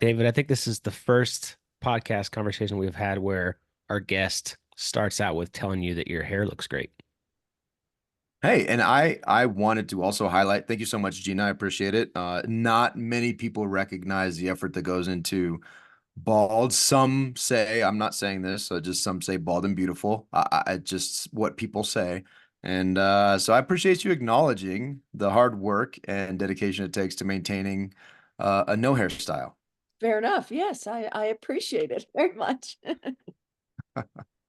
David, I think this is the first podcast conversation we've had where our guest starts out with telling you that your hair looks great. Hey, and I wanted to also highlight, thank you so much, Gina. I appreciate it. Not many people recognize the effort that goes into bald. Some say, I'm not saying this, so just some say bald and beautiful. I just what people say. And so I appreciate you acknowledging the hard work and dedication it takes to maintaining a no hairstyle. Fair enough. Yes, I appreciate it very much.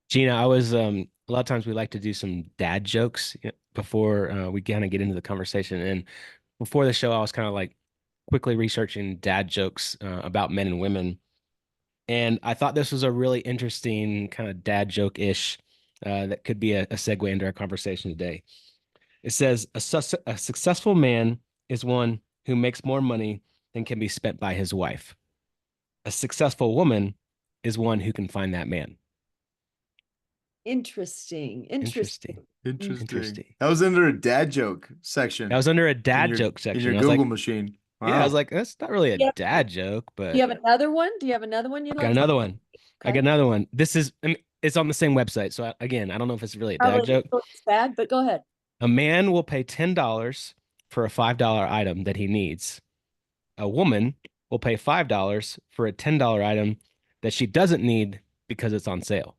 Gina, I was a lot of times we like to do some dad jokes before we kind of get into the conversation. And before the show, I was kind of like quickly researching dad jokes about men and women. And I thought this was a really interesting kind of dad joke-ish that could be a segue into our conversation today. It says a successful man is one who makes more money than can be spent by his wife. A successful woman is one who can find that man. Interesting. Interesting. Interesting. Interesting. Interesting. That was under a dad joke That section was under a in dad your joke in section. your I was like, Google machine. yeah, I was Wow. like, that's not really a Yeah. dad joke, Do you but have another one? Do you have another one you'd I got like to? another one. I got Okay. another one. This is, I mean, it's on the same website. So again, I don't know if it's really a dad Probably joke. it's bad, but go ahead. A man will pay $10 for a $5 item that he needs. A woman will pay $5 for a $10 item that she doesn't need because it's on sale.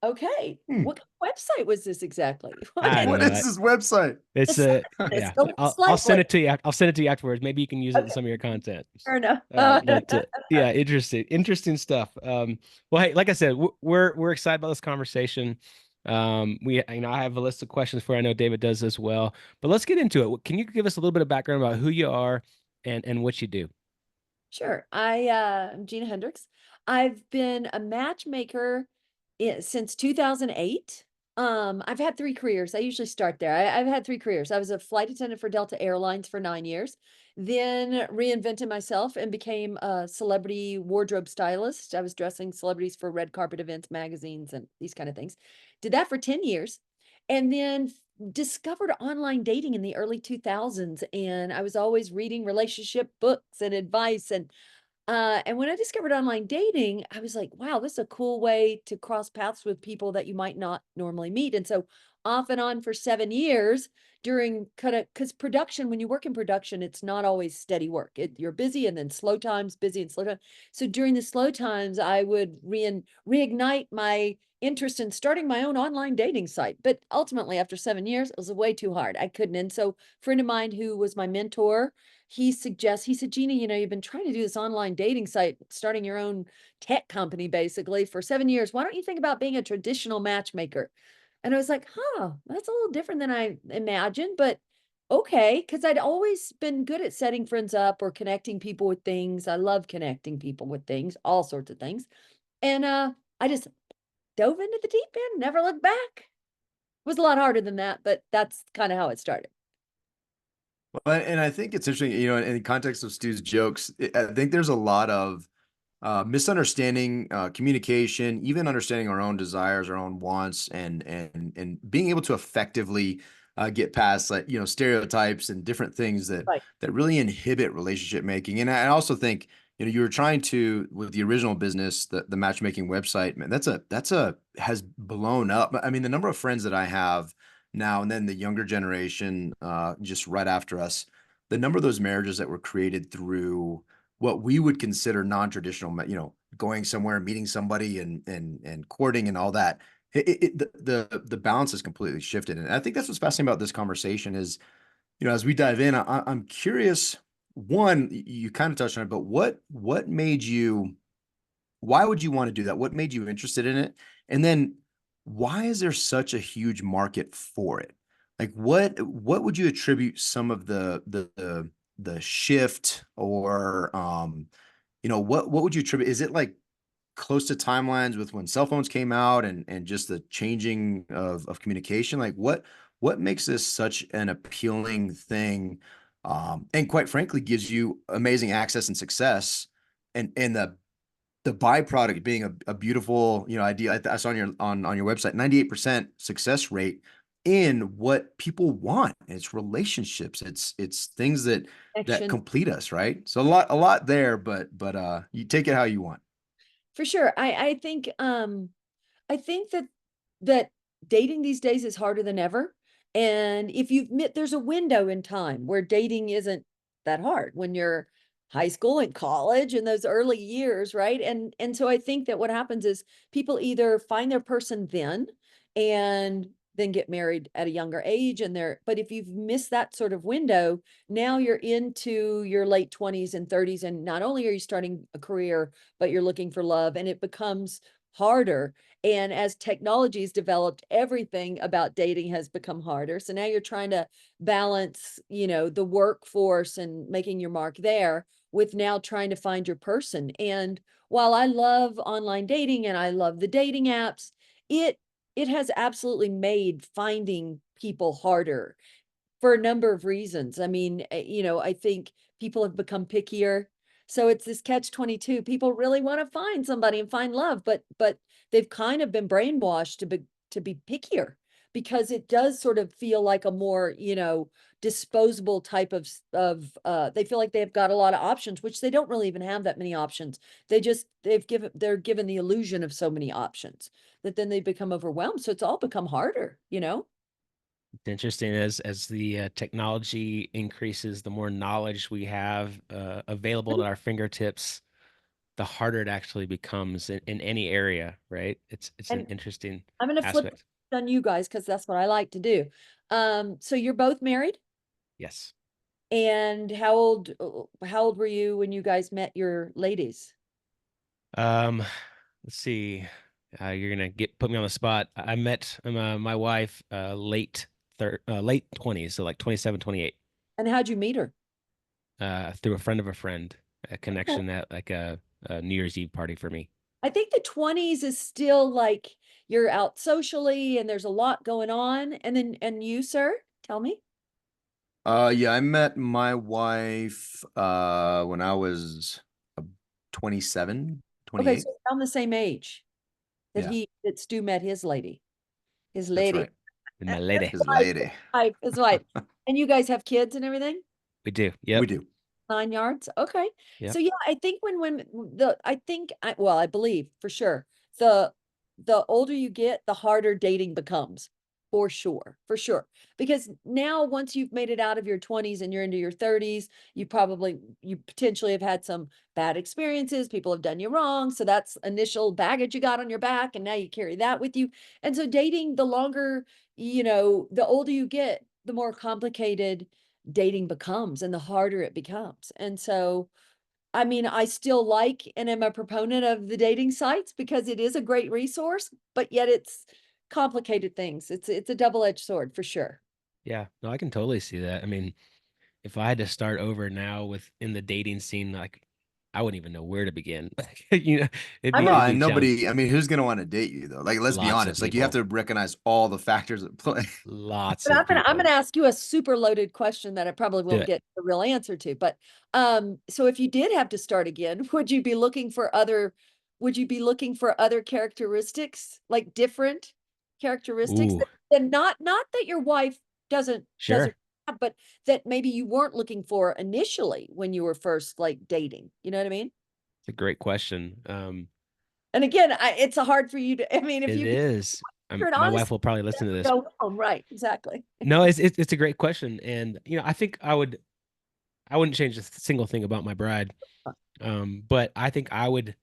Okay. Hmm. What website was this exactly? What I is don't What know. is this website? It's this? yeah. Go I'll send slightly. it to you. I'll send it to you afterwards. Maybe you can use it in Okay, some of your content. fair enough. But yeah, interesting stuff. Well, hey, like I said, we're excited about this conversation. I have a list of questions for you. I know David does as well. But let's get into it. Can you give us a little bit of background about who you are and what you do? Sure. I'm Gina Hendrix. I've been a matchmaker since 2008. I've had three careers. I usually start there. I've had three careers. I was a flight attendant for Delta Airlines for 9 years, then reinvented myself and became a celebrity wardrobe stylist. I was dressing celebrities for red carpet events, magazines, and these kind of things. Did that for 10 years. And then discovered online dating in the early 2000s, and I was always reading relationship books and advice, and when I discovered online dating, I was like, wow, this is a cool way to cross paths with people that you might not normally meet. And so off and on for 7 years during kind of because production, when you work in production, it's not always steady work. You're busy and then slow times, busy and slow times. So during the slow times, I would reignite my interest in starting my own online dating site. But ultimately, after 7 years, it was way too hard. I couldn't. And so a friend of mine who was my mentor, he said, Gina, you've been trying to do this online dating site, starting your own tech company basically for 7 years. Why don't you think about being a traditional matchmaker? And I was like, huh, that's a little different than I imagined, but okay. Cause I'd always been good at setting friends up or connecting people with things. I love connecting people with things, all sorts of things. And I just dove into the deep end, never looked back. It was a lot harder than that, but that's kind of how it started. Well, and I think it's interesting, in the context of Stu's jokes, I think there's a lot of misunderstanding, communication, even understanding our own desires, our own wants, and being able to effectively get past like stereotypes and different things that Right. that really inhibit relationship making. And I also think you were trying to with the original business, the matchmaking website, man, that's a has blown up. I mean, the number of friends that I have now, and then the younger generation, just right after us, the number of those marriages that were created through what we would consider non-traditional, going somewhere, meeting somebody and courting and all that. The balance has completely shifted. And I think that's what's fascinating about this conversation is, as we dive in, I'm curious, one, you kind of touched on it, but why would you want to do that? What made you interested in it? And then why is there such a huge market for it? Like what would you attribute some of the shift or what would you attribute? Is it like close to timelines with when cell phones came out and just the changing of communication? Like what makes this such an appealing thing? And quite frankly, gives you amazing access and success and the byproduct being a beautiful, idea. I saw on your website, 98% success rate. in what people want. It's relationships. It's things that Action. complete us, right? So a lot there, but you take it how you want. For sure. I think that that dating these days is harder than ever. And if you admit there's a window in time where dating isn't that hard when you're high school and college and those early years, right? And so I think that what happens is people either find their person and then get married at a younger age and they're but if you've missed that sort of window, now you're into your late 20s and 30s and not only are you starting a career, but you're looking for love and it becomes harder. And as technology's developed, everything about dating has become harder. So now you're trying to balance, the workforce and making your mark there with now trying to find your person. And while I love online dating and I love the dating apps, it it has absolutely made finding people harder for a number of reasons. I mean, I think people have become pickier. So it's this catch 22. People really want to find somebody and find love, but they've kind of been brainwashed to be pickier because it does sort of feel like a more, disposable type of they feel like they've got a lot of options, which they don't really even have that many options. They're given the illusion of so many options that then they become overwhelmed. So it's all become harder. It's interesting as the technology increases, the more knowledge we have available at our fingertips, the harder it actually becomes in any area, right? It's an And interesting I'm gonna flip aspect. on you guys because that's what I like to do. So you're both married, Yes. and how old were you when you guys met your ladies? Um, let's see. You're gonna get put me on the spot. I met my wife late 20s, so like 27, 28, And how'd you meet her? through a friend of a friend, a Okay. connection at like a New Year's Eve party for me. I think the 20s is still like you're out socially and there's a lot going on. And you, sir, tell me. Yeah, I met my wife when I was uh, 27, Okay, 28. so around the same age Yeah, that Stu met his lady, his that's lady. right. With my lady. His lady. His wife. And you guys have kids and everything? We do. We Yep. do. 9 yards? Okay. So, Yep. yeah, I think when women the I think I believe for sure, the the older you get, the harder dating becomes, for sure. Because now once you've made it out of your 20s and you're into your 30s, you potentially have had some bad experiences, people have done you wrong, so that's initial baggage you got on your back, and now you carry that with you. And so dating, the older you get, the more complicated dating becomes and the harder it becomes. And so, I mean, I still like and am a proponent of the dating sites because it is a great resource, but yet it's complicated things. It's a double-edged sword for sure. Yeah. No, I can totally see that. I mean, if I had to start over now with in the dating scene, like I wouldn't even know where to begin. You know, it'd I'm be gonna Well, it'd and be challenging. nobody, I mean, who's going to want to date you though? Like, let's be Lots of honest. Like, you have people. to recognize all the factors at play. Lots But of I'm gonna people. ask you a super loaded question that I probably Do won't it. get the real answer to. But so if you did have to start again, would you be looking for other characteristics, like different characteristics Ooh, that then not that your wife doesn't sure. have, but that maybe you weren't looking for initially when you were first like dating. You know what I mean? It's a great question. And again, it's a hard for you to, I mean, if It you could is. answer it My wife honestly, will probably listen to this. go home. Right, exactly. No, it's a great question, and I think I wouldn't change a single thing about my bride. But I think I would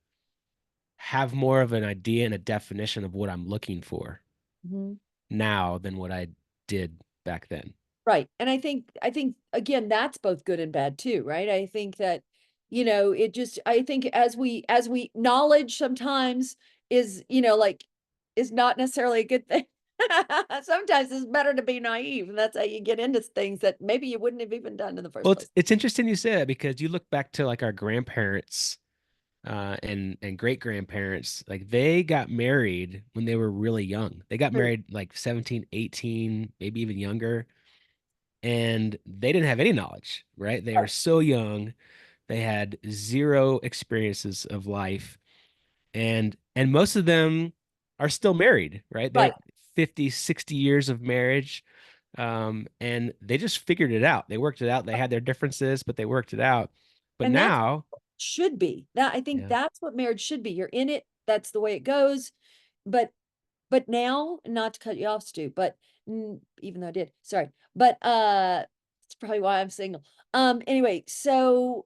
have more of an idea and a definition of what I'm looking for Mhm. now than what I did back then. Right. And I think again that's both good and bad too, right? I think that I think as we knowledge sometimes like is not necessarily a good thing. Sometimes it's better to be naive, and that's how you get into things that maybe you wouldn't have even done in the Well, first it's place. it's interesting you say that because you look back to like our grandparents and great grandparents, like they got married when they were really young. They got True. married like 17, 18, maybe even younger, and they didn't have any knowledge, right? They were Right. so young. They had zero experiences of life, and most of them are still married, right? They're Right. 50, 60 years of marriage. And they just figured it out. They worked it out. They had their differences, but they worked it out. But And that's now, should be. That I think yeah. that's what marriage should be. You're in it. That's the way it goes. But now, not to cut you off, Stu, but even though I did, sorry. But it's probably why I'm single. Anyway, so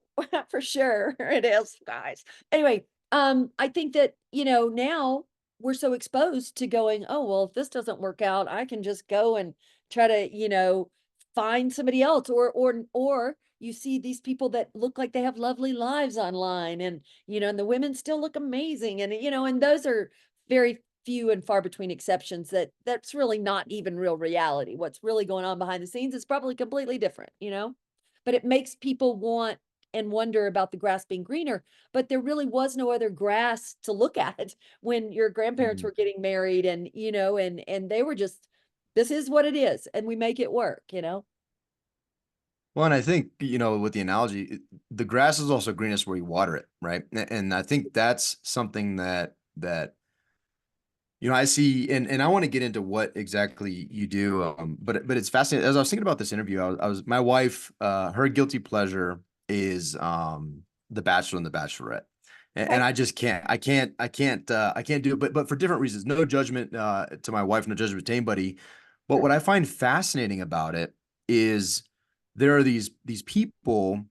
for sure it is, guys. Anyway, I think that, now we're so exposed to going, oh, well, if this doesn't work out, I can just go and try to, find somebody else, or you see these people that look like they have lovely lives online, and and the women still look amazing, and and those are very few and far between exceptions. That's really not even real reality. What's really going on behind the scenes is probably completely different, but it makes people want and wonder about the grass being greener, but there really was no other grass to look at when your grandparents Mhm. were getting married, and and they were just, this is what it is, and we make it work. Well, and I think, with the analogy, the grass is also greenest where you water it, right? And I think that's something that I see, and I want to get into what exactly you do, but it's fascinating. As I was thinking about this interview, I was my wife, her guilty pleasure is The Bachelor and The Bachelorette, and Okay. I just can't, I can't do it, but for different reasons. No judgment to my wife, no judgment to anybody. But Sure. what I find fascinating about it is there are these people.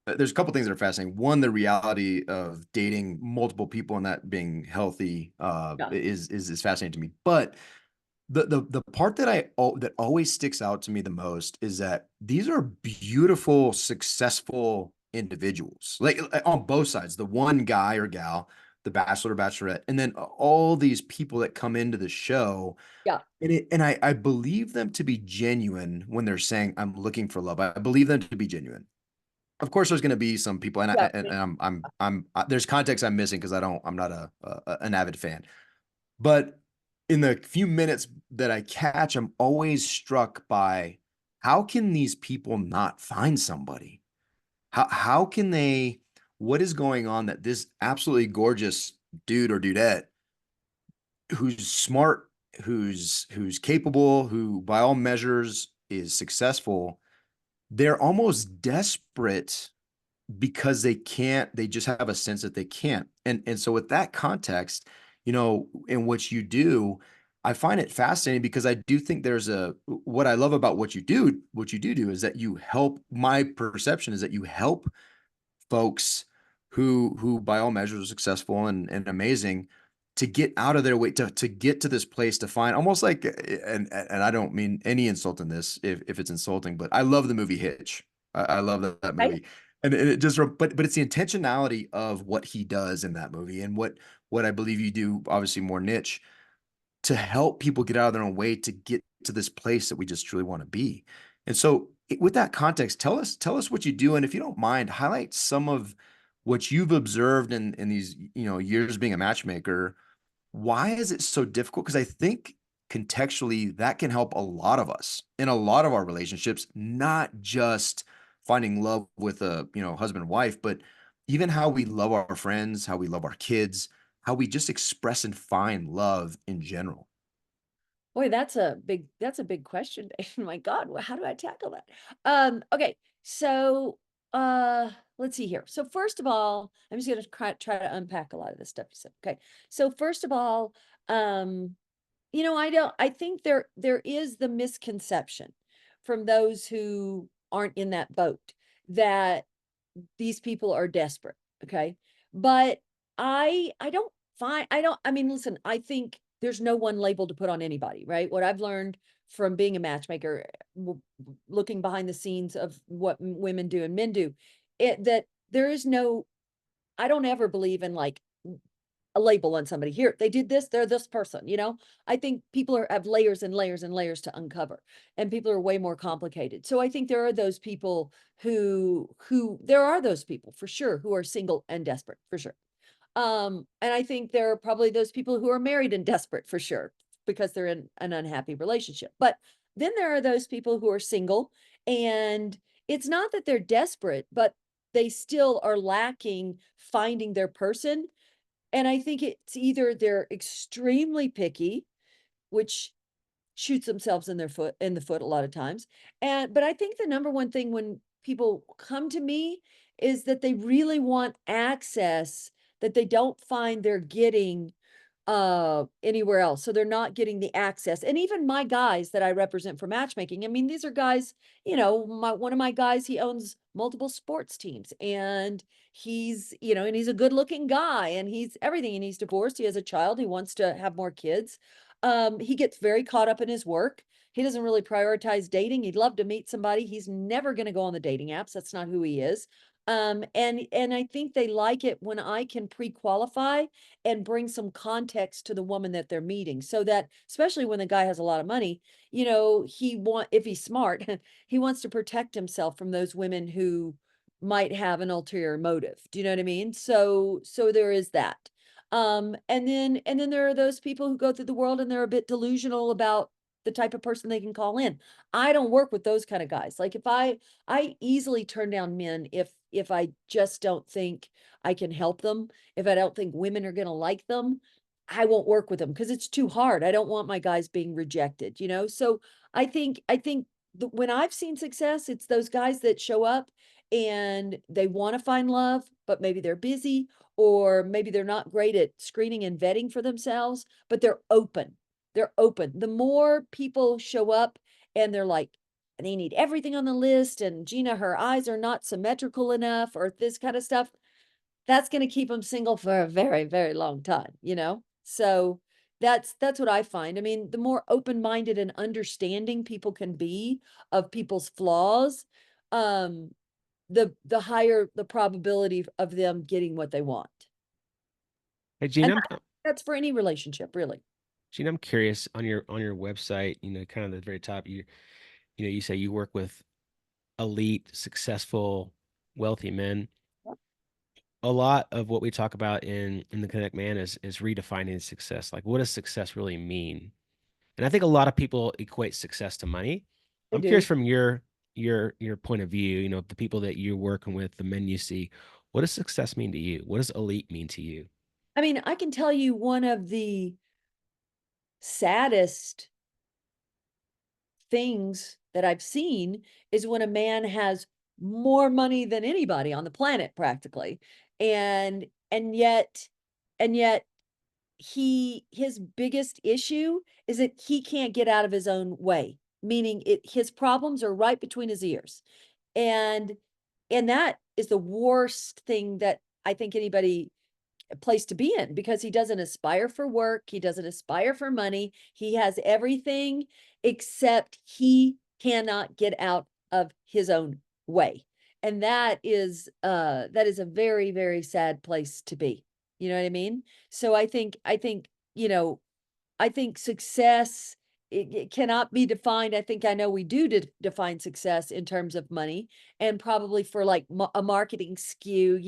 There's a couple things that are fascinating. One, the reality of dating multiple people and that being healthy Yeah. is fascinating to me. But the part that always sticks out to me the most is that these are beautiful, successful individuals, like on both sides. The one guy or gal, the bachelor or bachelorette, and then all these people that come into the show. Yeah. And I believe them to be genuine when they're saying, "I'm looking for love." I believe them to be genuine. Of course, there's going to be some people, and, I, Yeah. and there's context I'm missing because I'm not an avid fan. But in the few minutes that I catch, I'm always struck by how can these people not find somebody? How can they? What is going on that this absolutely gorgeous dude or dudette who's smart, who's capable, who by all measures is successful, they're almost desperate because they just have a sense that they can't. And so with that context, in what you do, I find it fascinating because I do think there's what I love about what you do is that you help. My perception is that you help folks who by all measures are successful and amazing to get out of their way to get to this place to find almost like, and I don't mean any insult in this if it's insulting, but I love the movie Hitch. I love that Okay. movie. And it just but it's the intentionality of what he does in that movie, and what I believe you do, obviously more niche, to help people get out of their own way to get to this place that we just truly want to be. And so with that context, tell us what you do. And if you don't mind, highlight some of what you've observed in these, years being a matchmaker. Why is it so difficult? Because I think contextually that can help a lot of us in a lot of our relationships, not just finding love with a, husband and wife, but even how we love our friends, how we love our kids, how we just express and find love in general. Boy, that's a big question, Dave. My God, how do I tackle that? Okay, so let's see here. So first of all, I'm just gonna try to unpack a lot of this stuff you said. Okay. So first of all, um, I think there is the misconception from those who aren't in that boat that these people are desperate. Okay. But I don't, I mean, listen, I think there's no one label to put on anybody, right? What I've learned from being a matchmaker, looking behind the scenes of what women do and men do, that there is no, I don't ever believe in like a label on somebody. Here, they did this, they're this person. I think people have layers and layers and layers to uncover, and people are way more complicated. So I think there are those people who there are those people for sure who are single and desperate for sure. And I think there are probably those people who are married and desperate for sure because they're in an unhappy relationship. But then there are those people who are single, and it's not that they're desperate, but they still are lacking finding their person. And I think it's either they're extremely picky, which shoots themselves in the foot a lot of times. But I think the number one thing when people come to me is that they really want access that they don't find they're getting anywhere else. So they're not getting the access. And even my guys that I represent for matchmaking, I mean, these are guys, one of my guys, he owns multiple sports teams, and he's a good looking guy, and he's everything, and he's divorced. He has a child. He wants to have more kids. He gets very caught up in his work. He doesn't really prioritize dating. He'd love to meet somebody. He's never going to go on the dating apps. That's not who he is. And I think they like it when I can pre-qualify and bring some context to the woman that they're meeting, so that especially when the guy has a lot of money, if he's smart, he wants to protect himself from those women who might have an ulterior motive. Do you know what I mean? So there is that. And then there are those people who go through the world and they're a bit delusional about the type of person they can call in. I don't work with those kind of guys. Like if I easily turn down men if I just don't think I can help them. If I don't think women are going to like them, I won't work with them because it's too hard. I don't want my guys being rejected. So I think when I've seen success, it's those guys that show up and they want to find love, but maybe they're busy, or maybe they're not great at screening and vetting for themselves, but they're open. They're open. The more people show up and they're like, they need everything on the list, and Gina, her eyes are not symmetrical enough, or this kind of stuff, that's going to keep them single for a very, very long time. So that's what I find. I mean, the more open-minded and understanding people can be of people's flaws, um, the higher the probability of them getting what they want. Hey, And Gina, that's for any relationship, really. I'm curious on your website, kind of the very top, you say you work with elite, successful, wealthy men. A lot of what we talk about in the Connect Man is redefining success. Like, what does success really mean? And I think a lot of people equate success to money. They I'm curious do. from your point of view, the people that you're working with, the men you see, what does success mean to you? What does elite mean to you? I mean, I can tell you one of the saddest things that I've seen is when a man has more money than anybody on the planet practically. And yet his biggest issue is that he can't get out of his own way, meaning his problems are right between his ears. And and that is the worst thing that I think anybody place to be in, because he doesn't aspire for work, he doesn't aspire for money, he has everything except he cannot get out of his own way. And that is a very, very sad place to be. You know what I mean? So I think success, it cannot be defined. I think I know we do define success in terms of money, and probably for like a marketing skew,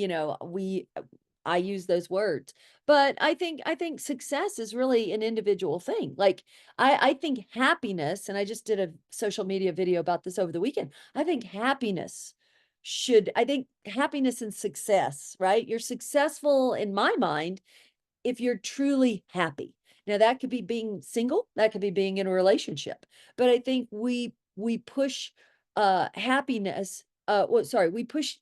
I use those words. But I think success is really an individual thing. Like I think happiness, and I just did a social media video about this over the weekend. I think happiness and success, right? You're successful in my mind if you're truly happy. Now that could be being single, that could be being in a relationship. But I think we push happiness well, sorry, we push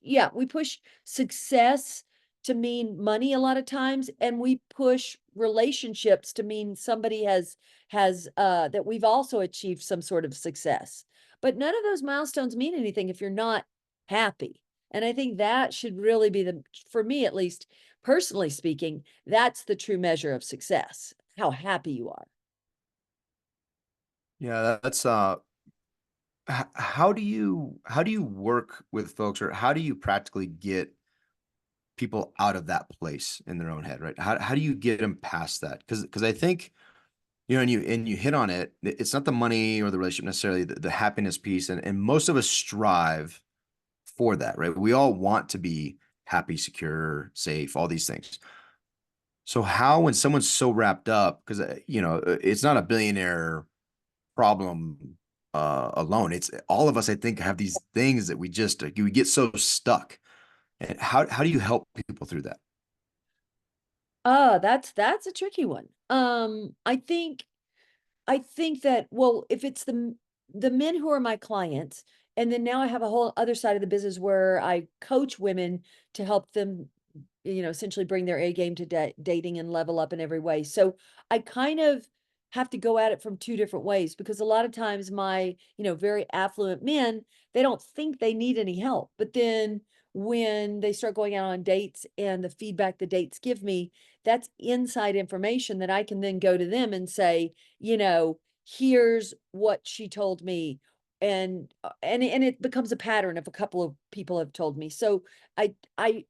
success to mean money a lot of times, and we push relationships to mean somebody has that we've also achieved some sort of success. But none of those milestones mean anything if you're not happy. And I think that should really be for me at least, personally speaking, that's the true measure of success, how happy you are. Yeah, that's how do you work with folks, or how do you practically get people out of that place in their own head, right? How do you get them past that? Because I think, and you hit on it. It's not the money or the relationship necessarily, the happiness piece, and most of us strive for that, right? We all want to be happy, secure, safe, all these things. So how, when someone's so wrapped up, because it's not a billionaire problem alone. It's all of us, I think, have these things that we get so stuck. And how do you help people through that? That's a tricky one. I think I think that, well, if it's the men who are my clients, and then now I have a whole other side of the business where I coach women to help them, essentially bring their A game to dating and level up in every way. So I kind of have to go at it from two different ways, because a lot of times my, very affluent men, they don't think they need any help. But then when they start going out on dates and the feedback the dates give me, that's inside information that I can then go to them and say, here's what she told me. And it becomes a pattern if a couple of people have told me. So I I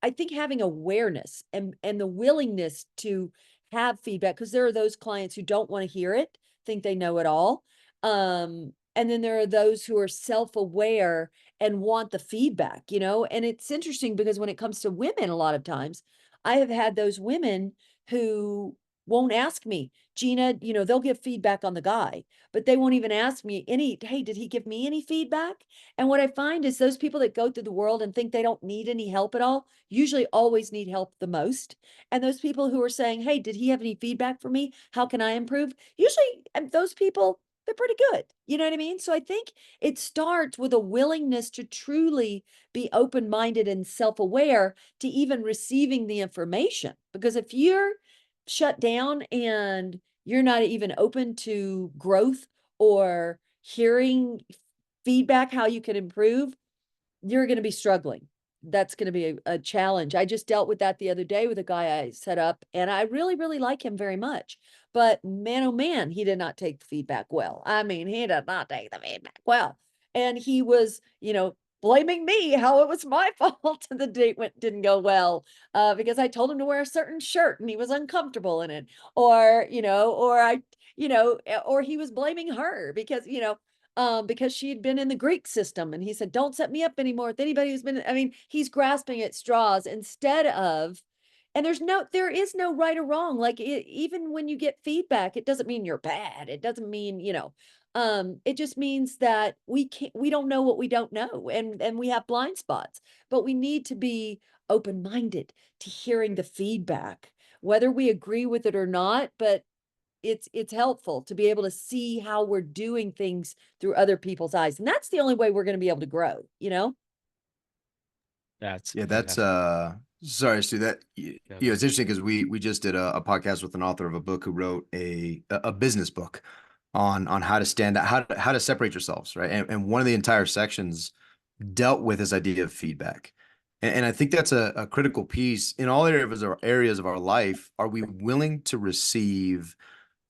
I think having awareness and the willingness to have feedback, because there are those clients who don't want to hear it, think they know it all. And then there are those who are self-aware and want the feedback, and it's interesting because when it comes to women, a lot of times I have had those women who won't ask me, Gina, they'll give feedback on the guy, but they won't even ask me hey, did he give me any feedback? And what I find is those people that go through the world and think they don't need any help at all usually always need help the most. And those people who are saying, hey, did he have any feedback for me? How can I improve? Usually, those people, they're pretty good. You know what I mean? So I think it starts with a willingness to truly be open minded and self aware to even receiving the information. Because if you're shut down and you're not even open to growth or hearing feedback, how you can improve, you're going to be struggling. That's going to be a challenge. I just dealt with that the other day with a guy I set up, and I really, really like him very much. But man, oh man, he did not take the feedback well. I mean, he did not take the feedback well. And he was, blaming me how it was my fault the date didn't go well, because I told him to wear a certain shirt and he was uncomfortable in it, or or he was blaming her because she had been in the Greek system, and he said, don't set me up anymore with anybody who's been, I mean, he's grasping at straws instead of, and there is no right or wrong. Like even when you get feedback, it doesn't mean you're bad. It doesn't mean, it just means that we don't know what we don't know, and we have blind spots, but we need to be open-minded to hearing the feedback, whether we agree with it or not. But it's helpful to be able to see how we're doing things through other people's eyes. And that's the only way we're going to be able to grow, you know? That's Yeah, that's fantastic. sorry, Stu. That Yeah, it's interesting because we just did a podcast with an author of a book who wrote a business book on how to stand out, how to separate yourselves, right? And one of the entire sections dealt with this idea of feedback. And I think that's a critical piece in all areas of our life. Are we willing to receive?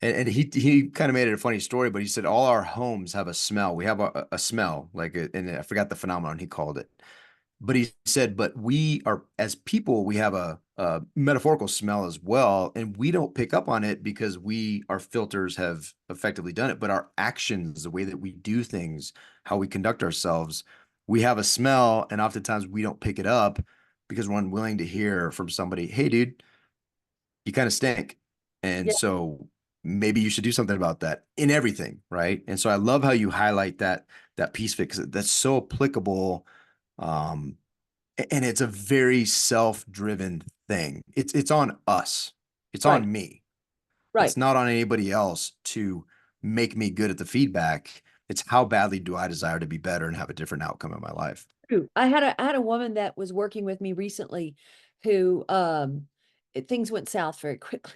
And he kind of made it a funny story, but he said all our homes have a smell. We have a smell, and I forgot the phenomenon he called it. But he said, but we are, as people, we have a metaphorical smell as well, and we don't pick up on it because our filters have effectively done it. But our actions, the way that we do things, how we conduct ourselves, we have a smell, and oftentimes we don't pick it up because we're unwilling to hear from somebody, hey, dude, you kind of stink. And Yeah. so maybe you should do something about that in everything, right? And so I love how you highlight that piece of it, because that's so applicable. Um, and it's a very self-driven thing. It's on us. It's Right. on me. Right. It's not on anybody else to make me good at the feedback. It's how badly do I desire to be better and have a different outcome in my life. True. I had a woman that was working with me recently who things went south very quickly.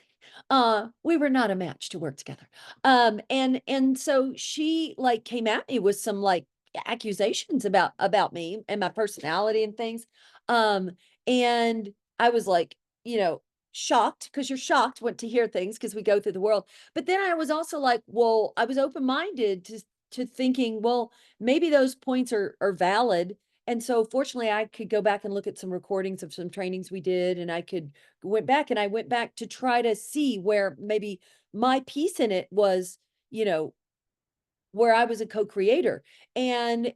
We were not a match to work together. And so she like came at me with some like accusations about me and my personality and things. Um and I was like, shocked, because you're shocked when to hear things because we go through the world. But then I was also like, well, I was open-minded to thinking, well, maybe those points are valid. And so fortunately, I could go back and look at some recordings of some trainings we did, and I went back to try to see where maybe my piece in it was, you know, where I was a co-creator. And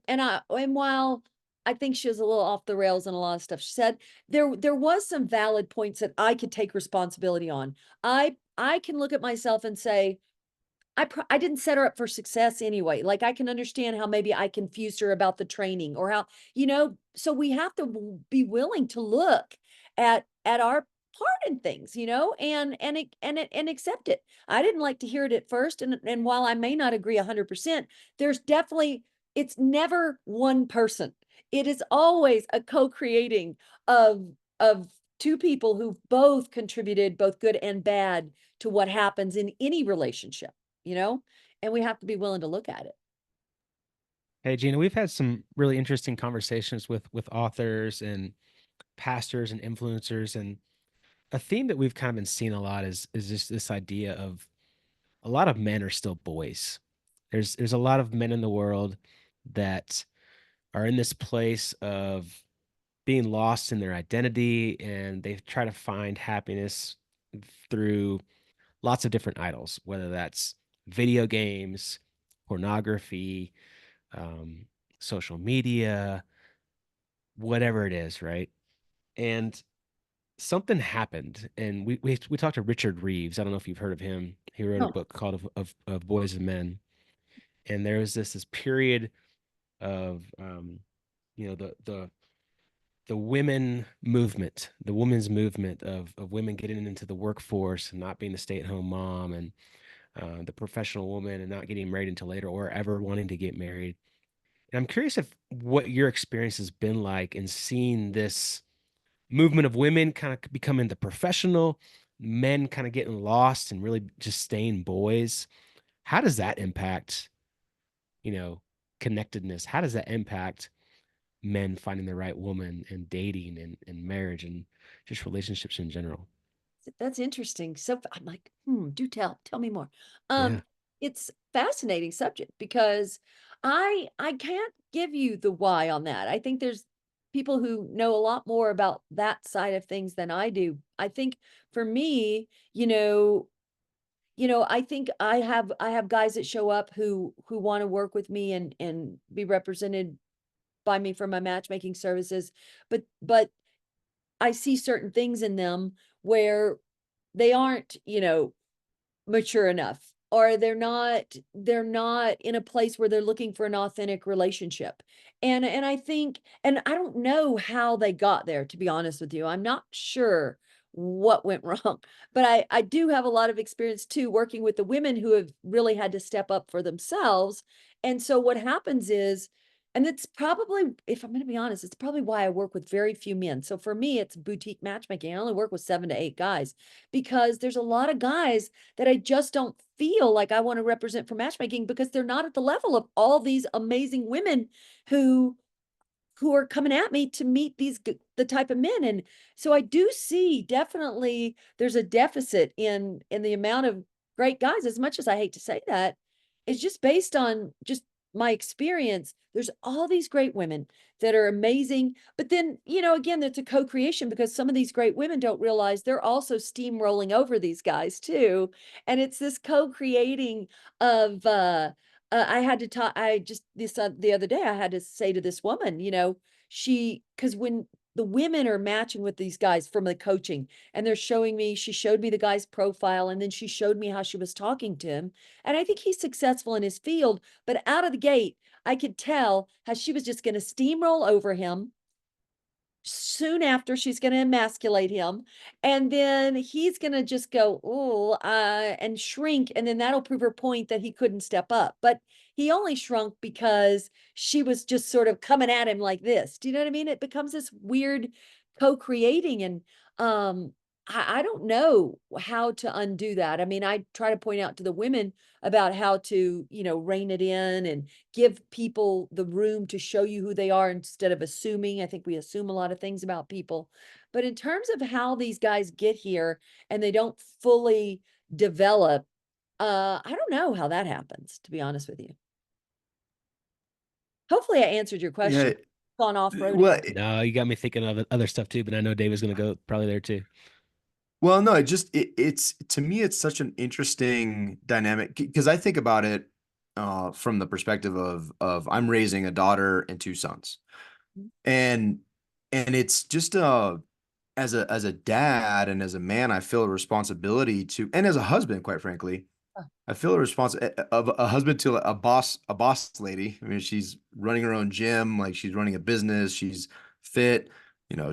while I think she was a little off the rails and a lot of stuff she said, there was some valid points that I could take responsibility on. I can look at myself and say, I didn't set her up for success anyway. Like, I can understand how maybe I confused her about the training, or how, so we have to be willing to look at our part in things, and accept it. I didn't like to hear it at first, and while I may not agree 100%, there's definitely it's never one person. It is always a co-creating of two people who've both contributed, both good and bad, to what happens in any relationship, you know? And we have to be willing to look at it. Hey, Gina, we've had some really interesting conversations with authors and pastors and influencers, and a theme that we've kind of been seeing a lot is just this idea of a lot of men are still boys. There's a lot of men in the world that are in this place of being lost in their identity, and they try to find happiness through lots of different idols, whether that's video games, pornography, um, social media, whatever it is, right? And something happened, and we talked to Richard Reeves. I don't know if you've heard of him. He wrote a Oh, book called of Boys and Men, and there was this period of the women movement, the women's movement of women getting into the workforce and not being the stay-at-home mom, and the professional woman and not getting married until later or ever wanting to get married. And I'm curious if what your experience has been like in seeing this movement of women kind of becoming the professional, men kind of getting lost and really just staying boys. How does that impact, you know, connectedness? How does that impact men finding the right woman and dating and marriage and just relationships in general? that's interesting. So I'm like, do tell me more. Yeah. Um, it's fascinating subject because I can't give you the why on that. I think there's people who know a lot more about that side of things than I do. I think for me, I think I have guys that show up who want to work with me and be represented by me for my matchmaking services, but I see certain things in them where they aren't, mature enough, or they're not in a place where they're looking for an authentic relationship. And I think, and I don't know how they got there, to be honest with you. I'm not sure what went wrong, but I do have a lot of experience too working with the women who have really had to step up for themselves. And so what happens is, and it's probably, if I'm going to be honest, it's probably why I work with very few men. So for me, it's boutique matchmaking. I only work with 7 to 8 guys because there's a lot of guys that I just don't feel like I want to represent for matchmaking because they're not at the level of all these amazing women who who are coming at me to meet the type of men. And so I do see definitely there's a deficit in the amount of great guys. As much as I hate to say that, it's just based on just my experience. There's all these great women that are amazing, but then, again, it's a co-creation because some of these great women don't realize they're also steamrolling over these guys too. And it's this co-creating of I had to talk. I just this the other day I had to say to this woman, because when the women are matching with these guys from the coaching, and she showed me the guy's profile, and then she showed me how she was talking to him, and I think he's successful in his field, but out of the gate, I could tell how she was just going to steamroll over him. Soon after, she's gonna emasculate him, and then he's gonna just go, "Oh," and shrink, and then that'll prove her point that he couldn't step up, but he only shrunk because she was just sort of coming at him like this. Do you know what I mean? It becomes this weird co-creating, and, I don't know how to undo that. I mean, I try to point out to the women about how to, rein it in and give people the room to show you who they are instead of assuming. I think we assume a lot of things about people. But in terms of how these guys get here and they don't fully develop, I don't know how that happens, to be honest with you. Hopefully I answered your Yeah. question. Gone off-roading. Well, No, you got me thinking of other stuff too, but I know Dave is going to go probably there too. well, no, it's to me, it's such an interesting dynamic because I think about it from the perspective of I'm raising a daughter and 2 sons, and it's just as a dad and as a man, I feel a responsibility to, and as a husband, quite frankly, I feel a of a husband to a boss lady. I mean, she's running her own gym, like she's running a business, she's fit.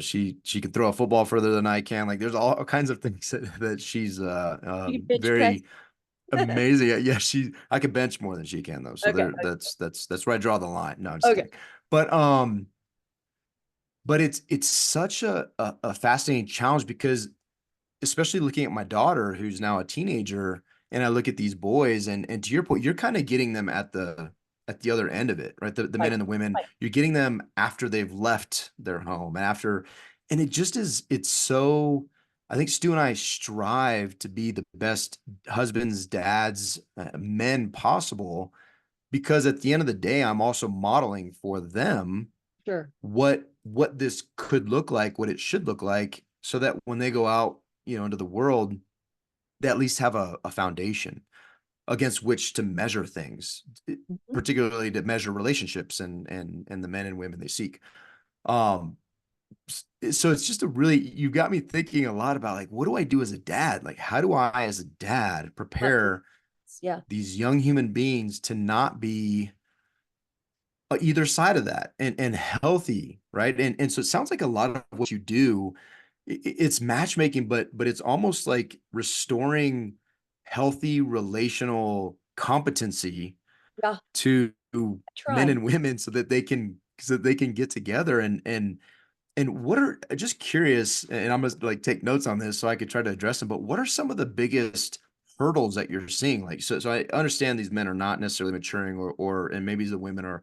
she can throw a football further than I can. Like there's all kinds of things that she's You can bench press. very amazing. Yeah, I can bench more than she can though. So Okay. there that's where I draw the line. No, I'm just Okay. kidding. But it's such a fascinating challenge because especially looking at my daughter who's now a teenager, and I look at these boys, and to your point, you're kind of getting them at the other end of it, right? The men Right. and the women, Right. you're getting them after they've left their home and after, and it just is, it's so, I think Stu and I strive to be the best husbands, dads, men possible, because at the end of the day, I'm also modeling for them Sure. what this could look like, what it should look like, so that when they go out, into the world, they at least have a foundation against which to measure things, Mhm. particularly to measure relationships and the men and women they seek. Um, so it's just you got me thinking a lot about like, what do I do as a dad? Like, how do I, as a dad, Uh, prepare Yeah. these young human beings to not be either side of that and healthy, right? And so it sounds like a lot of what you do, it's matchmaking, but it's almost like restoring healthy relational competency Yeah. to I men try. and women so that they can get together and what are, just curious, and I'm gonna like take notes on this so I could try to address them, but what are some of the biggest hurdles that you're seeing? Like, so I understand these men are not necessarily maturing, or and maybe the women are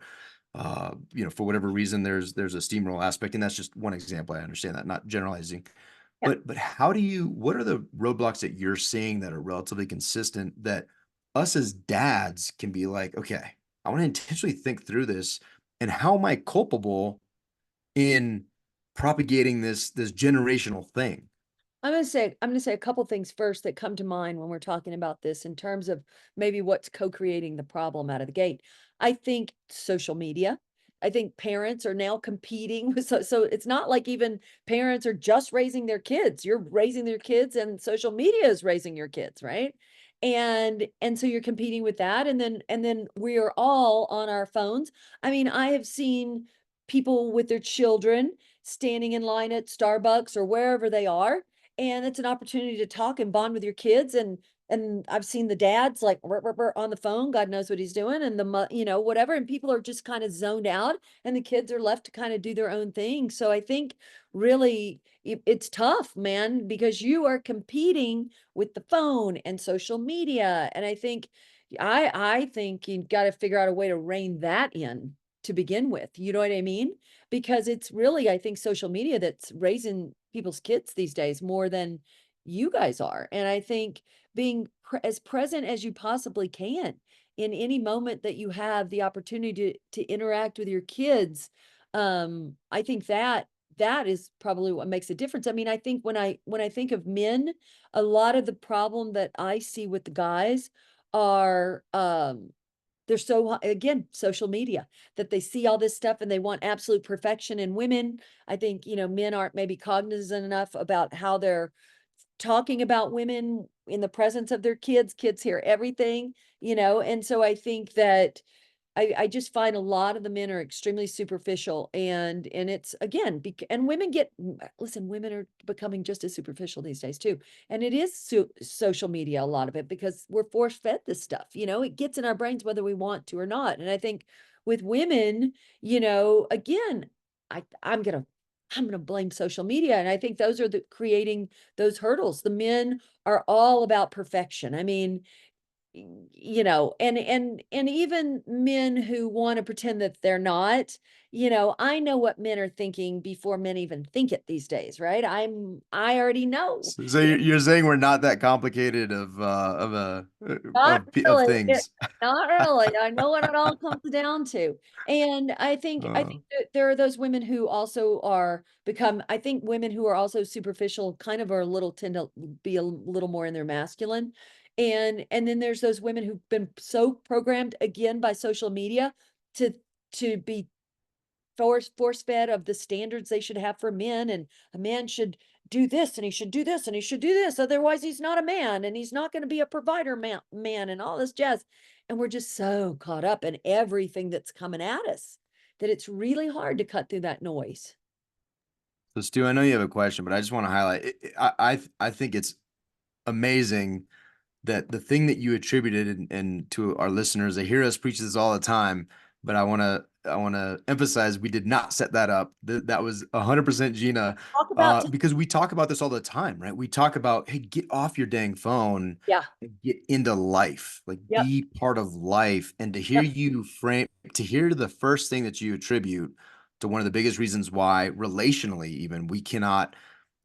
for whatever reason, there's a steamroll aspect, and that's just one example. I understand that, not generalizing. Yeah. But what are the roadblocks that you're seeing that are relatively consistent that us as dads can be like, okay, I want to intentionally think through this, and how am I culpable in propagating this generational thing? I'm gonna say a couple things first that come to mind when we're talking about this in terms of maybe what's co-creating the problem out of the gate. I think social media. I think parents are now competing with, so it's not like even parents are just raising their kids. You're raising their kids and social media is raising your kids, right? And so you're competing with that, and then we are all on our phones. I mean, I have seen people with their children standing in line at Starbucks or wherever they are, and it's an opportunity to talk and bond with your kids, and I've seen the dads like on the phone, God knows what he's doing, and whatever, and people are just kind of zoned out, and the kids are left to kind of do their own thing. So I think really it's tough, man, because you are competing with the phone and social media, and I think you've got to figure out a way to rein that in to begin with. You know what I mean? Because it's really, I think, social media that's raising people's kids these days more than you guys are. And I think being as present as you possibly can in any moment that you have the opportunity to interact with your kids, I think that is probably what makes a difference. I mean, I think when I think of men, a lot of the problem that I see with the guys are they're so again, social media, that they see all this stuff and they want absolute perfection in women. I think, men aren't maybe cognizant enough about how they're talking about women in the presence of their kids. Kids hear everything, and so I think that I just find a lot of the men are extremely superficial, and it's again, and women listen, women are becoming just as superficial these days too. And it is social media, a lot of it, because we're force fed this stuff, it gets in our brains whether we want to or not. And I think with women, again, I'm gonna blame social media. And I think those are the creating those hurdles. The men are all about perfection. I mean, and even men who want to pretend that they're not, I know what men are thinking before men even think it these days, right? I already know. So you're saying we're not that complicated Not of really, things. not really. I know what it all comes down to. And I think Uh, that there are those women who also I think women who are also superficial kind of are a little tend to be a little more in their masculine. And then there's those women who've been so programmed again by social media to be force fed of the standards they should have for men, and a man should do this and he should do this and he should do this, otherwise he's not a man and he's not going to be a provider man and all this jazz. And we're just so caught up in everything that's coming at us that it's really hard to cut through that noise. So Stu, I know you have a question, but I just want to highlight. I think it's amazing that the thing that you attributed and to our listeners, they hear us preach this all the time, but I want to emphasize we did not set that up. That was 100% Gina, Talk about, because we talk about this all the time, right? We talk about, hey, get off your dang phone yeah, and get into life, like yep, be part of life. And to hear yep, you frame, to hear the first thing that you attribute to one of the biggest reasons why relationally, even we cannot,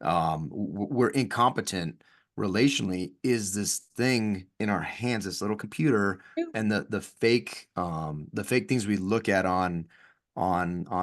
we're incompetent relationally, is this thing in our hands, this little computer, and the fake things we look at on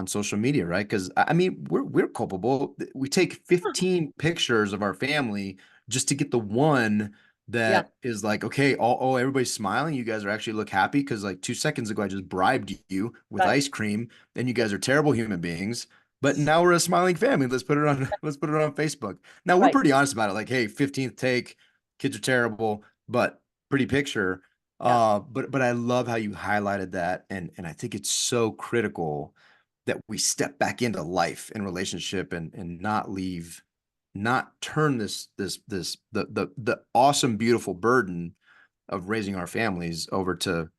social media, right? Because I mean, we're culpable. We take 15 pictures of our family just to get the one yeah, that is like, okay, oh, everybody's smiling. You guys are actually look happy because like 2 seconds ago I just bribed you with right. ice cream, and you guys are terrible human beings. But now we're a smiling family. Let's put it on. Let's put it on Facebook. Now we're Right. pretty honest about it. Like, hey, 15th take, kids are terrible, but pretty picture. Yeah. But I love how you highlighted that, and I think it's so critical that we step back into life and relationship and not leave, not turn the awesome, beautiful burden of raising our families over to,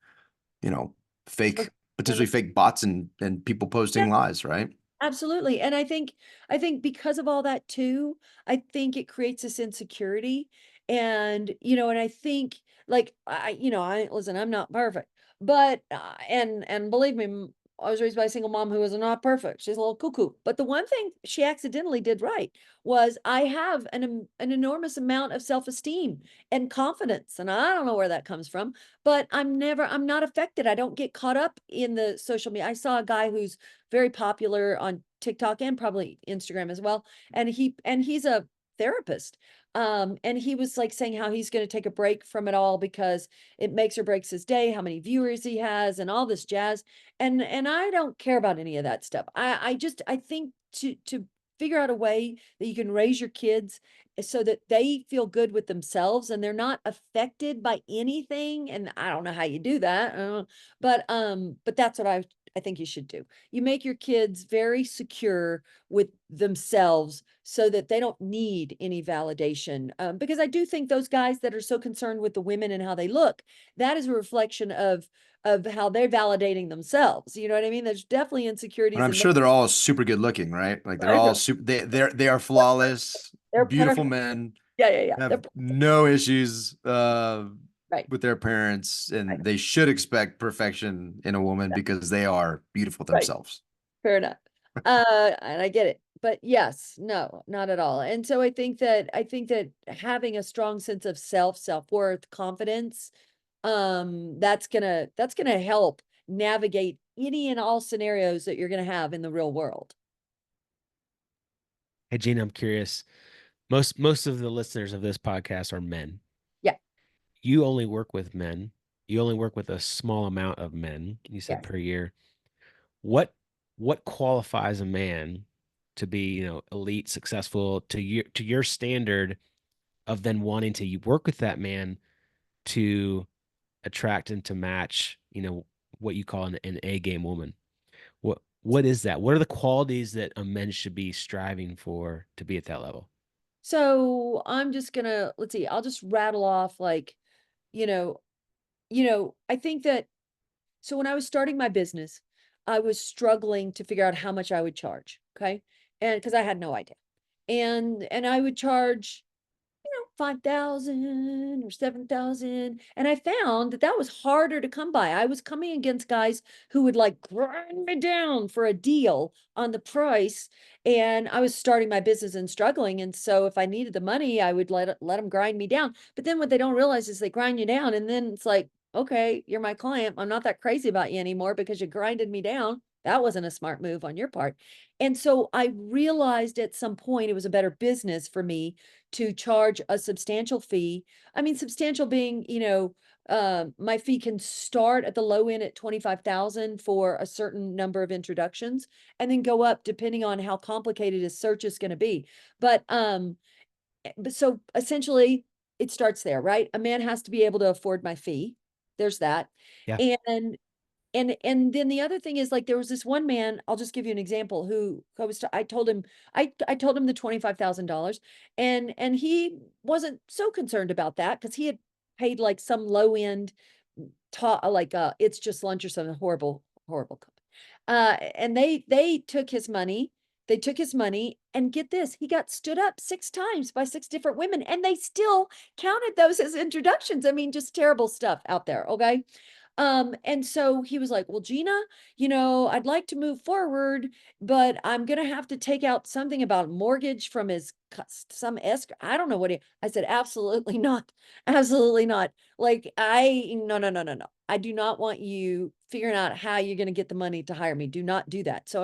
you know, fake, potentially fake bots and people Yeah, posting lies, right? absolutely. And I think because of all that too, I think it creates this insecurity. And, and I think like I listen, I'm not perfect. But and believe me, I was raised by a single mom who was not perfect. She's a little cuckoo. But the one thing she accidentally did right was I have an enormous amount of self-esteem and confidence. And I don't know where that comes from, but I'm not affected. I don't get caught up in the social media. I saw a guy who's very popular on TikTok and probably Instagram as well. And he's a therapist. And he was like saying how he's going to take a break from it all because it makes or breaks his day, how many viewers he has, and all this jazz. And I don't care about any of that stuff. I think to figure out a way that you can raise your kids so that they feel good with themselves and they're not affected by anything. And I don't know how you do that. But that's what I think you should do. You make your kids very secure with themselves so that they don't need any validation. Because I do think those guys that are so concerned with the women and how they look, that is a reflection of how they're validating themselves. You know what I mean? There's definitely And insecurities I'm in sure they're all super good looking, right? Like they're all they're super, they are flawless, they're beautiful perfect. men, Yeah, yeah, yeah. They're have no issues right, with their parents, right, and they should expect perfection in a woman yeah, because they are beautiful right. themselves. Fair enough. And I get it. But yes, no, not at all. And so I think that having a strong sense of self, self-worth, confidence, that's gonna help navigate any and all scenarios that you're gonna have in the real world. Hey, Gina, I'm curious. Most of the listeners of this podcast are men. Yeah, You only work with men. You only work with a small amount of men, you said yes. per year. What what qualifies a man to be, elite, successful to your standard of then wanting to work with that man to attract and to match, what you call an A game woman? What is that? What are the qualities that a man should be striving for to be at that level? So I'm just gonna, let's see, I'll just rattle off like, you know, I think that so when I was starting my business, I was struggling to figure out how much I would charge. Okay. And because I had no idea. And I would charge 5,000 or 7,000. And I found that that was harder to come by. I was coming against guys who would like grind me down for a deal on the price. And I was starting my business and struggling. And so if I needed the money, I would let them grind me down. But then what they don't realize is they grind you down. And then it's like, okay, you're my client. I'm not that crazy about you anymore because you grinded me down. That wasn't a smart move on your part. And so I realized at some point it was a better business for me to charge a substantial fee. I mean, substantial being, my fee can start at the low end at 25,000 for a certain number of introductions and then go up depending on how complicated a search is going to be. But so essentially it starts there, right? A man has to be able to afford my fee. There's that. Yeah. And And then the other thing is, like, there was this one man, I'll just give you an example, who I told him, I told him the $25,000, and he wasn't so concerned about that because he had paid like some low end like It's Just Lunch or something, horrible, horrible company. And they took his money. They took his money, and get this, he got stood up 6 times by 6 different women, and they still counted those as introductions. I mean, just terrible stuff out there. Okay. And so he was like, well, Gina, I'd like to move forward, but I'm going to have to take out something about mortgage from his, some escrow. I don't know what I said, absolutely not. Absolutely not. Like, no, no, no, no, no. I do not want you figuring out how you're going to get the money to hire me. Do not do that. So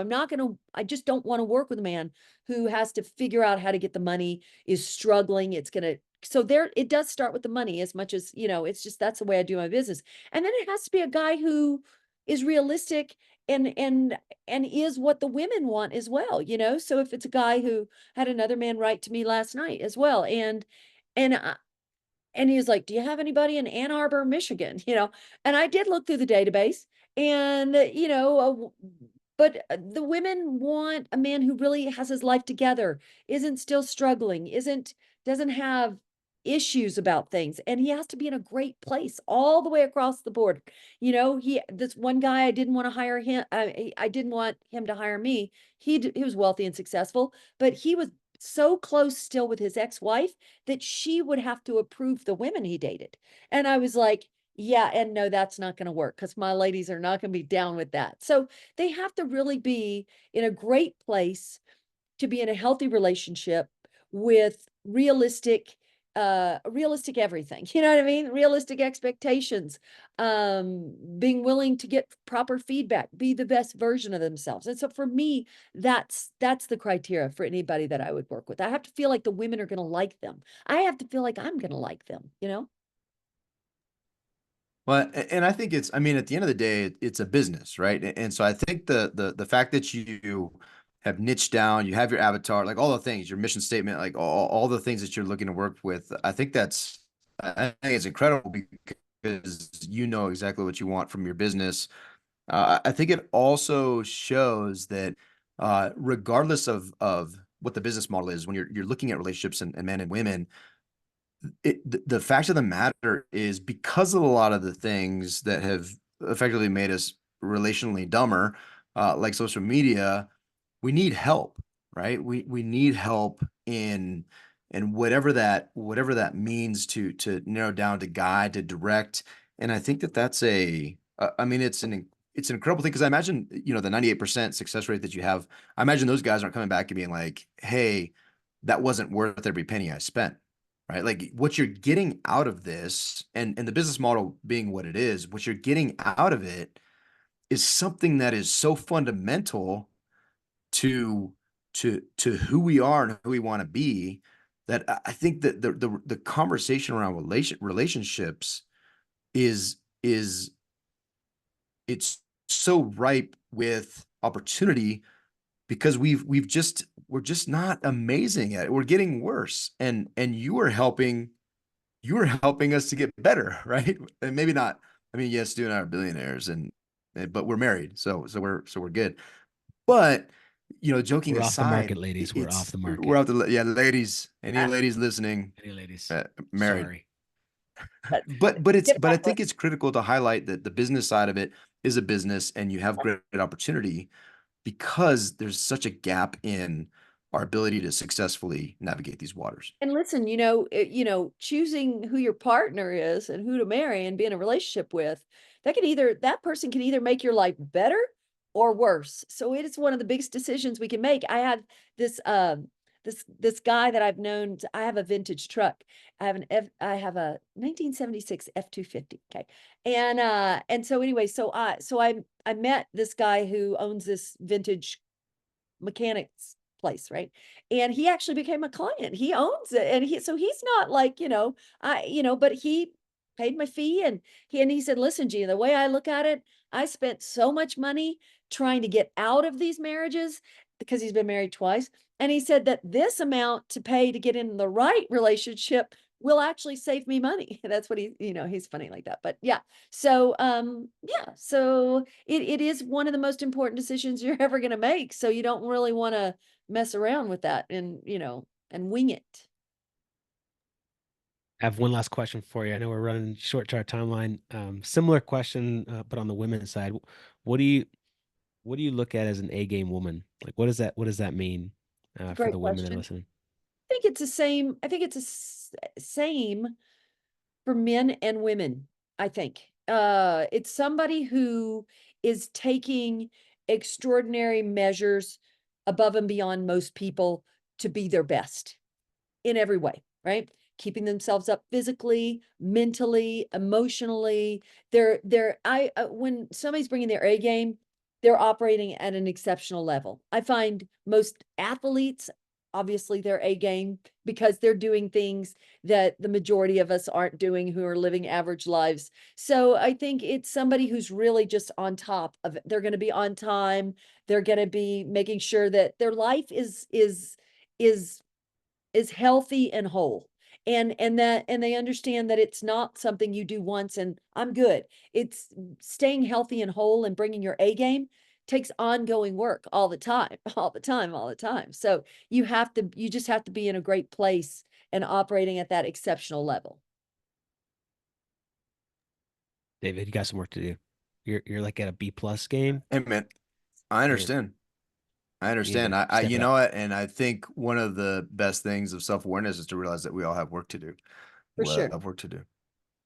I just don't want to work with a man who has to figure out how to get the money, is struggling. So there, it does start with the money as much as, it's just, that's the way I do my business. And then it has to be a guy who is realistic and is what the women want as well. So if it's a guy who had another man write to me last night as well, and and he was like, do you have anybody in Ann Arbor, Michigan? And I did look through the database, and but the women want a man who really has his life together, isn't still struggling, doesn't have issues about things, and he has to be in a great place all the way across the board. This one guy, I didn't want to hire him. I didn't want him to hire me. He was wealthy and successful, but he was so close still with his ex-wife that she would have to approve the women he dated. And I was like, yeah, and no, that's not going to work, because my ladies are not going to be down with that. So they have to really be in a great place to be in a healthy relationship with realistic everything. You know what I mean? Realistic expectations, being willing to get proper feedback, be the best version of themselves. And so for me, that's the criteria for anybody that I would work with. I have to feel like the women are going to like them. I have to feel like I'm going to like them. Well, and I think I mean, at the end of the day, it's a business, right? And so I think the fact that you have niched down, you have your avatar, like all the things, your mission statement, like all the things that you're looking to work with, I think it's incredible, because you know exactly what you want from your business. I think it also shows that regardless of what the business model is, when you're looking at relationships and men and women, the fact of the matter is, because of a lot of the things that have effectively made us relationally dumber, like social media, we need help, right? We need help in whatever that means, to narrow down, to guide, to direct. And I think that's I mean, it's an incredible thing, because I imagine, the 98% success rate that you have, I imagine those guys aren't coming back and being like, hey, that wasn't worth every penny I spent. Right? Like, what you're getting out of this, and the business model being what it is, what you're getting out of it is something that is so fundamental to who we are and who we want to be, that I think that the conversation around relationships is it's so ripe with opportunity, because we're just not amazing at it. We're getting worse, and you are helping us to get better, right? And maybe not. I mean, yes, Stu and I are billionaires, but we're married, so we're good. But joking We're off the aside, market, ladies. We're off the we're market. out the yeah, ladies. Any ladies listening, Any ladies? married. Sorry. But But I think it's critical to highlight that the business side of it is a business, and you have great opportunity, because there's such a gap in our ability to successfully navigate these waters. And listen, choosing who your partner is and who to marry and be in a relationship with, that person can either make your life better or worse. So it is one of the biggest decisions we can make. I had this guy that I've known. I have a vintage truck. I have a 1976 F-250. Okay. And so anyway, I met this guy who owns this vintage mechanics place, right? And he actually became a client. He owns it, and he's not like, but he paid my fee, and he said, listen, Gina, the way I look at it, I spent so much money trying to get out of these marriages, because he's been married twice. And he said that this amount to pay to get in the right relationship will actually save me money. That's what he's funny like that. But yeah. So yeah, so it is one of the most important decisions you're ever gonna make. So you don't really want to mess around with that and and wing it. I have one last question for you. I know we're running short to our timeline. Similar question, but on the women's side, what do you what do you look at as an A game woman? Like, what does that mean for Great the women that are question. listening? I think it's the same for men and women, I think. It's somebody who is taking extraordinary measures above and beyond most people to be their best in every way, right? Keeping themselves up physically, mentally, emotionally. When somebody's bringing their A game, they're operating at an exceptional level. I find most athletes, obviously their A game, because they're doing things that the majority of us aren't doing who are living average lives. So I think it's somebody who's really just on top of it. They're going to be on time. They're going to be making sure that their life is is healthy and whole. And they understand that it's not something you do once and I'm good. It's staying healthy and whole and bringing your A game takes ongoing work all the time, all the time, all the time. So you just have to be in a great place and operating at that exceptional level. David, you got some work to do. You're like at a B plus game, Hey man, I and understand. I you need understand. to I step you it know up what? And I think one of the best things of self-awareness is to realize that we all have work to do. For We all sure. have work to do.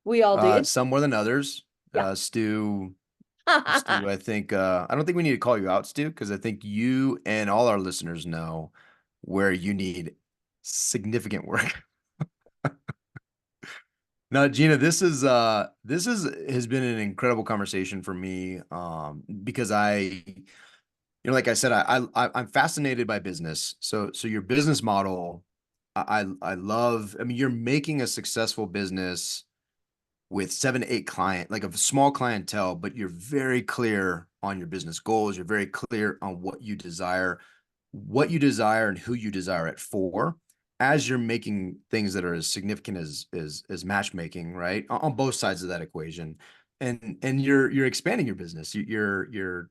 We all do. Some more than others. Yeah. Stu, I think I don't think we need to call you out, Stu, because I think you and all our listeners know where you need significant work. Now, Gina, this is has been an incredible conversation for me because like I said, I'm fascinated by business. So your business model, I love. I mean, you're making a successful business with 7 to 8 client, like a small clientele, but you're very clear on your business goals. You're very clear on what you desire and who you desire it for as you're making things that are as significant as matchmaking, right? On both sides of that equation. And you're expanding your business. You're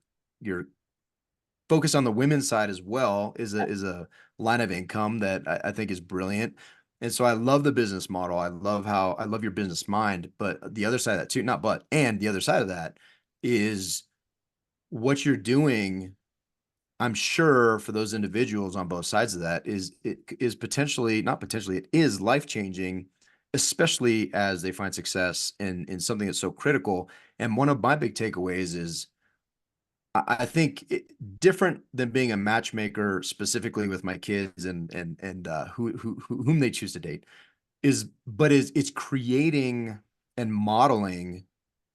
focused on the women's side as well is a line of income that I think is brilliant. And so I love the business model. I love your business mind, but the other side of that too, not but, and the other side of that is what you're doing. I'm sure for those individuals on both sides of that it is potentially, not potentially, it is life changing, especially as they find success in something that's so critical. And one of my big takeaways is I think different than being a matchmaker specifically with my kids and whom they choose to date is it's creating and modeling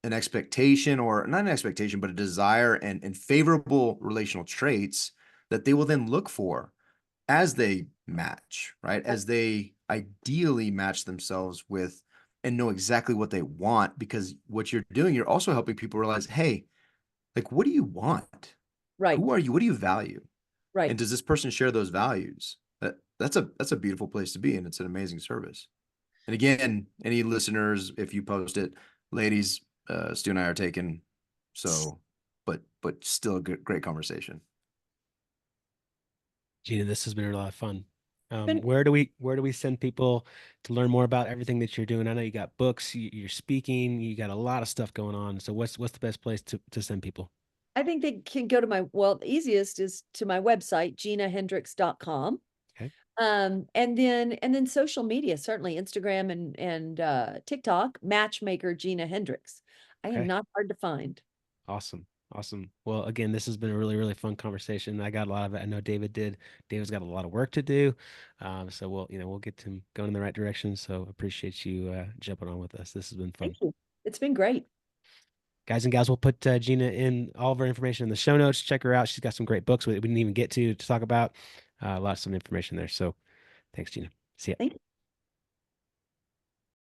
an expectation, or not an expectation, but a desire and favorable relational traits that they will then look for as they match, right? As they ideally match themselves with and know exactly what they want, because what you're doing, you're also helping people realize, hey, like, what do you want? Who Right. are you? What do you value? And Right. does this person share those values? That's a beautiful place to be, and it's an amazing service. And again, any listeners, if you post it, ladies, Stu and I are taken. So, but still a good, great conversation. Gina, this has been a lot of fun. Been Where do we send people to learn more about everything that you're doing? I know you got books, you're speaking, you got a lot of stuff going on. So what's the best place to send people? I think they can go to the easiest is to my website, ginahendrix.com. Okay. And then social media, certainly Instagram and TikTok, matchmaker Gina Hendrix. I am Okay. not hard to find. Awesome. Awesome. Well, again, this has been a really, really fun conversation. I got a lot of it. I know David did. David's got a lot of work to do. So we'll get him going in the right direction. So appreciate you jumping on with us. This has been Thank fun. you. It's been great. Guys and gals, we'll put Gina in all of her information in the show notes. Check her out. She's got some great books we didn't even get to talk about. Lots of information there. So thanks, Gina. See ya. Thank you.